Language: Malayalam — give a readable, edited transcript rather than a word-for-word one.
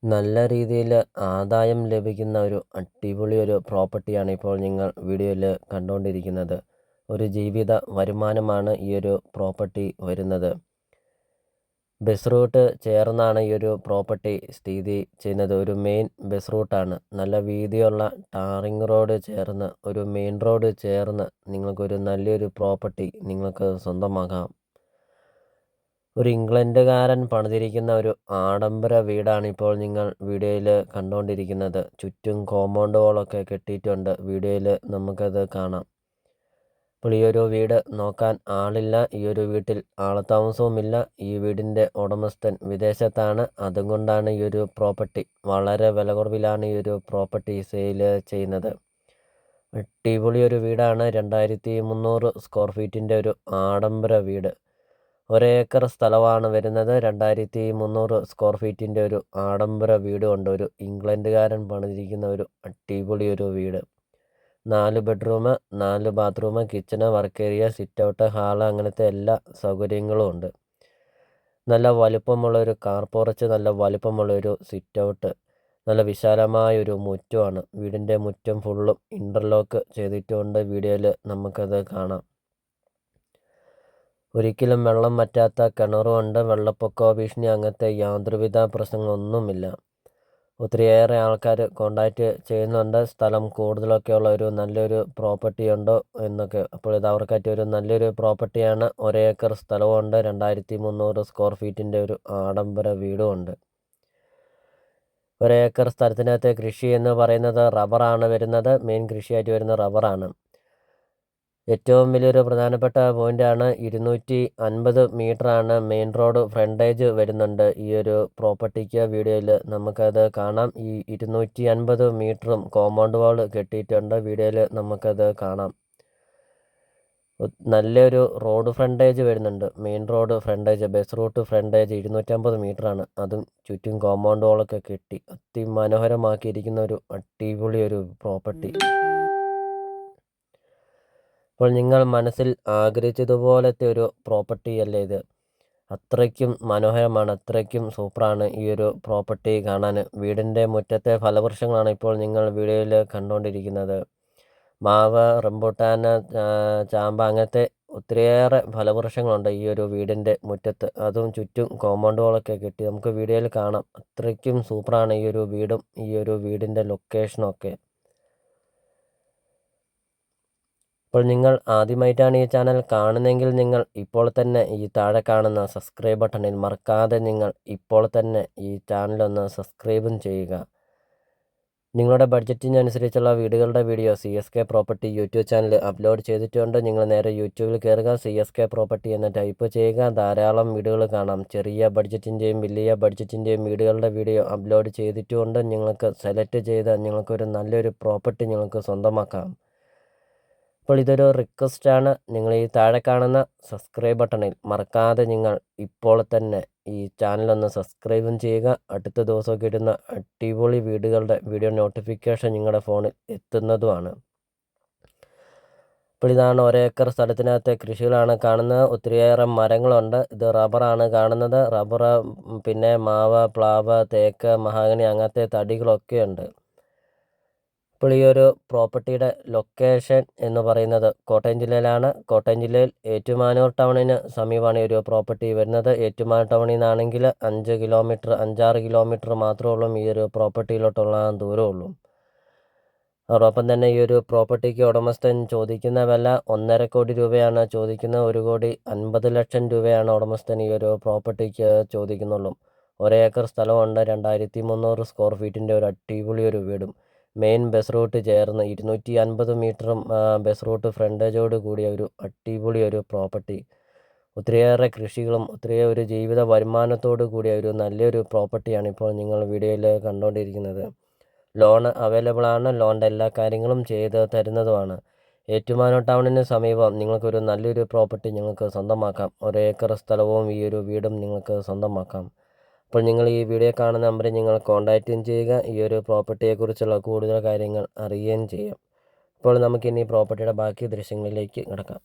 നല്ല രീതിയിൽ ആദായം ലഭിക്കുന്ന ഒരു അടിപൊളി ഒരു പ്രോപ്പർട്ടിയാണ് ഇപ്പോൾ നിങ്ങൾ വീഡിയോയിൽ കണ്ടുകൊണ്ടിരിക്കുന്നത്. ഒരു ജീവിത വരുമാനമാണ് ഈ ഒരു പ്രോപ്പർട്ടി വരുന്നത്. ബസ് റൂട്ട് ചേർന്നാണ് ഈ ഒരു പ്രോപ്പർട്ടി സ്ഥിതി ചെയ്യുന്നത്. ഒരു മെയിൻ ബസ് റൂട്ടാണ്. നല്ല വീതിയുള്ള ടാറിങ് റോഡ് ചേർന്ന് ഒരു മെയിൻ റോഡ് ചേർന്ന് നിങ്ങൾക്കൊരു നല്ലൊരു പ്രോപ്പർട്ടി നിങ്ങൾക്ക് സ്വന്തമാക്കാം. ഒരു ഇംഗ്ലണ്ടുകാരൻ പണിതിരിക്കുന്ന ഒരു ആഡംബര വീടാണ് ഇപ്പോൾ നിങ്ങൾ വീഡിയോയിൽ കണ്ടുകൊണ്ടിരിക്കുന്നത്. ചുറ്റും കോമ്പൗണ്ട് വാളൊക്കെ കെട്ടിയിട്ടുണ്ട്. വീഡിയോയിൽ നമുക്കത് കാണാം. അപ്പോൾ ഈ ഒരു വീട് നോക്കാൻ ആളില്ല. ഈ ഒരു വീട്ടിൽ ആളത്താമസവുമില്ല. ഈ വീടിൻ്റെ ഉടമസ്ഥൻ വിദേശത്താണ്. അതുകൊണ്ടാണ് ഈ ഒരു പ്രോപ്പർട്ടി വളരെ വില കുറവിലാണ് ഈ ഒരു പ്രോപ്പർട്ടി സെയിൽ ചെയ്യുന്നത്. അടിപൊളി ഒരു വീടാണ്. 2300 സ്ക്വയർ ഫീറ്റിൻ്റെ ഒരു ആഡംബര വീട്. ഒരേക്കർ സ്ഥലമാണ് വരുന്നത്. 2300 സ്ക്വയർ ഫീറ്റിൻ്റെ ഒരു ആഡംബര വീടുണ്ട്. ഒരു ഇംഗ്ലണ്ടുകാരൻ പണിതിരിക്കുന്ന ഒരു അടിപൊളി ഒരു വീട്. 4 bedroom, 4 bathroom, kitchen, work area, sit out, hall അങ്ങനത്തെ എല്ലാ സൗകര്യങ്ങളും ഉണ്ട്. നല്ല വലുപ്പമുള്ളൊരു കാർ പോർച്ച്, നല്ല വലുപ്പമുള്ളൊരു സിറ്റ് ഔട്ട്, നല്ല വിശാലമായൊരു മുറ്റമാണ്. വീടിൻ്റെ മുറ്റം ഫുള്ളും ഇൻ്റർലോക്ക് ചെയ്തിട്ടുണ്ട്. വീഡിയോയിൽ നമുക്കത് കാണാം. ഒരിക്കലും വെള്ളം വറ്റാത്ത കിണറുമുണ്ട്. വെള്ളപ്പൊക്ക ഭീഷണി അങ്ങനത്തെ യാതൊരുവിധ പ്രശ്നങ്ങളൊന്നുമില്ല. ഒത്തിരിയേറെ ആൾക്കാർ കോണ്ടാക്റ്റ് ചെയ്യുന്നുണ്ട്. സ്ഥലം കൂടുതലൊക്കെയുള്ള ഒരു നല്ലൊരു പ്രോപ്പർട്ടി ഉണ്ടോ എന്നൊക്കെ. അപ്പോൾ ഇത് അവർക്കായിട്ട് ഒരു നല്ലൊരു പ്രോപ്പർട്ടിയാണ്. ഒരേക്കർ സ്ഥലമുണ്ട്. 2300 സ്ക്വയർ ഫീറ്റിൻ്റെ ഒരു ആഡംബര വീടുമുണ്ട്. ഒരേക്കർ സ്ഥലത്തിനകത്ത് കൃഷി എന്ന് പറയുന്നത് റബ്ബറാണ് വരുന്നത്. മെയിൻ കൃഷിയായിട്ട് വരുന്ന റബ്ബറാണ്. ഏറ്റവും വലിയൊരു പ്രധാനപ്പെട്ട പോയിൻ്റാണ് 250 മീറ്ററാണ് മെയിൻ റോഡ് ഫ്രണ്ടേജ് വരുന്നുണ്ട് ഈ ഒരു പ്രോപ്പർട്ടിക്ക്. വീഡിയോയിൽ നമുക്കത് കാണാം. ഈ 250 മീറ്ററും കോമ്പൗണ്ട് വാൾ കെട്ടിയിട്ടുണ്ട്. വീഡിയോയിൽ നമുക്കത് കാണാം. നല്ലൊരു റോഡ് ഫ്രണ്ടേജ് വരുന്നുണ്ട്. Main road frontage, bus route frontage 250 മീറ്ററാണ്. അതും ചുറ്റും കോമ്പൗണ്ട് വാളൊക്കെ കെട്ടി അതിമനോഹരമാക്കിയിരിക്കുന്ന ഒരു അടിപൊളി ഒരു പ്രോപ്പർട്ടി. അപ്പോൾ നിങ്ങൾ മനസ്സിൽ ആഗ്രഹിച്ചതുപോലത്തെ ഒരു പ്രോപ്പർട്ടി അല്ലേ ഇത്? അത്രയ്ക്കും മനോഹരമാണ്, അത്രയ്ക്കും സൂപ്പറാണ് ഈ ഒരു പ്രോപ്പർട്ടി കാണാൻ. വീടിൻ്റെ മുറ്റത്തെ ഫലവൃക്ഷങ്ങളാണ് ഇപ്പോൾ നിങ്ങൾ വീഡിയോയിൽ കണ്ടുകൊണ്ടിരിക്കുന്നത്. മാവ്, റംബൂട്ടാൻ, ചാമ്പ അങ്ങനത്തെ ഒത്തിരിയേറെ ഫലവൃക്ഷങ്ങളുണ്ട് ഈ ഒരു വീടിൻ്റെ മുറ്റത്ത്. അതും ചുറ്റും കോമ്പൗണ്ട് വാളൊക്കെ കെട്ടി നമുക്ക് വീഡിയോയിൽ കാണാം. അത്രയ്ക്കും സൂപ്പറാണ് ഈ ഒരു വീടും ഈ ഒരു വീടിൻ്റെ ലൊക്കേഷനൊക്കെ. അപ്പോൾ നിങ്ങൾ ആദ്യമായിട്ടാണ് ഈ ചാനൽ കാണുന്നതെങ്കിൽ നിങ്ങൾ ഇപ്പോൾ തന്നെ ഈ താഴെ കാണുന്ന സബ്സ്ക്രൈബ് ബട്ടണിൽ മറക്കാതെ നിങ്ങൾ ഇപ്പോൾ തന്നെ ഈ ചാനലൊന്ന് സബ്സ്ക്രൈബും ചെയ്യുക. നിങ്ങളുടെ ബഡ്ജറ്റിനനുസരിച്ചുള്ള വീടുകളുടെ video CSK property YouTube channel upload ചെയ്തിട്ടുണ്ട്. നിങ്ങൾ നേരെ യൂട്യൂബിൽ കയറുക, CSK പ്രോപ്പർട്ടി എന്ന് ടൈപ്പ് ചെയ്യുക. ധാരാളം വീടുകൾ കാണാം. ചെറിയ ബഡ്ജറ്റിൻ്റെയും വലിയ ബഡ്ജറ്റിൻ്റെയും വീടുകളുടെ വീഡിയോ അപ്ലോഡ് ചെയ്തിട്ടുമുണ്ട്. നിങ്ങൾക്ക് സെലക്ട് ചെയ്ത് നിങ്ങൾക്കൊരു നല്ലൊരു പ്രോപ്പർട്ടി നിങ്ങൾക്ക് സ്വന്തമാക്കാം. അപ്പോൾ ഇതൊരു റിക്വസ്റ്റാണ്. നിങ്ങൾ ഈ താഴെ കാണുന്ന സബ്സ്ക്രൈബ് ബട്ടണിൽ മറക്കാതെ നിങ്ങൾ ഇപ്പോൾ തന്നെ ഈ ചാനലൊന്ന് സബ്സ്ക്രൈബും ചെയ്യുക. അടുത്ത ദിവസമൊക്കെ ഇടുന്ന അടിപൊളി വീടുകളുടെ വീഡിയോ നോട്ടിഫിക്കേഷൻ നിങ്ങളുടെ ഫോണിൽ എത്തുന്നതുമാണ്. അപ്പോൾ ഇതാണ് ഒരേക്കർ സ്ഥലത്തിനകത്തെ കൃഷികളാണ് കാണുന്നത്. ഒത്തിരിയേറെ മരങ്ങളുണ്ട്. ഇത് റബ്ബറാണ് കാണുന്നത്. റബ്ബർ, പിന്നെ മാവ്, പ്ലാവ്, തേക്ക്, മഹാഗണി അങ്ങനത്തെ തടികളൊക്കെ ഉണ്ട്. ഇപ്പോൾ ഈ ഒരു പ്രോപ്പർട്ടിയുടെ ലൊക്കേഷൻ എന്ന് പറയുന്നത് കോട്ടയം ജില്ലയിലാണ്. കോട്ടയം ജില്ലയിൽ ഏറ്റുമാനൂർ ടൗണിന് സമീപമാണ് ഈ ഒരു പ്രോപ്പർട്ടി വരുന്നത്. ഏറ്റുമാനൂർ ടൗണിൽ നിന്നാണെങ്കിൽ 5-6 കിലോമീറ്റർ മാത്രമേ ഉള്ളൂ ഈ ഒരു പ്രോപ്പർട്ടിയിലോട്ടുള്ള ദൂരമുള്ളൂ. അതോടൊപ്പം തന്നെ ഈ ഒരു പ്രോപ്പർട്ടിക്ക് ഉടമസ്ഥൻ ചോദിക്കുന്ന വില 1.5 കോടി രൂപയാണ് ചോദിക്കുന്നത്. 1,50,00,000 രൂപയാണ് ഉടമസ്ഥൻ ഈ ഒരു പ്രോപ്പർട്ടിക്ക് ചോദിക്കുന്നുള്ളൂ. ഒരേക്കർ സ്ഥലമുണ്ട്. 2300 സ്ക്വയർ ഫീറ്റിൻ്റെ ഒരു അടിപൊളി ഒരു വീടും മെയിൻ ബസ് റൂട്ട് ചേർന്ന് 250 മീറ്ററും ബസ് റൂട്ട് ഫ്രണ്ടേജോട് കൂടിയ ഒരു അടിപൊളി ഒരു പ്രോപ്പർട്ടി. ഒത്തിരിയേറെ കൃഷികളും ഒത്തിരിയേറെ ഒരു ജീവിത വരുമാനത്തോടു കൂടിയ ഒരു നല്ലൊരു പ്രോപ്പർട്ടിയാണ് ഇപ്പോൾ നിങ്ങൾ വീഡിയോയിൽ കണ്ടുകൊണ്ടിരിക്കുന്നത്. ലോൺ അവൈലബിൾ ആണ്. ലോണിൻ്റെ എല്ലാ കാര്യങ്ങളും ചെയ്ത് തരുന്നതുമാണ്. ഏറ്റുമാനൂർ ടൗണിന് സമീപം നിങ്ങൾക്കൊരു നല്ലൊരു പ്രോപ്പർട്ടി നിങ്ങൾക്ക് സ്വന്തമാക്കാം. ഒരേക്കർ സ്ഥലവും ഈ ഒരു വീടും നിങ്ങൾക്ക് സ്വന്തമാക്കാം. അപ്പോൾ നിങ്ങൾ ഈ വീഡിയോ കാണുന്ന നമ്പറിൽ നിങ്ങൾ കോൺടാക്റ്റും ചെയ്യുക. ഈ ഒരു പ്രോപ്പർട്ടിയെക്കുറിച്ചുള്ള കൂടുതൽ കാര്യങ്ങൾ അറിയുകയും ചെയ്യാം. അപ്പോൾ നമുക്കിനി പ്രോപ്പർട്ടിയുടെ ബാക്കി ദൃശ്യങ്ങളിലേക്ക് കിടക്കാം.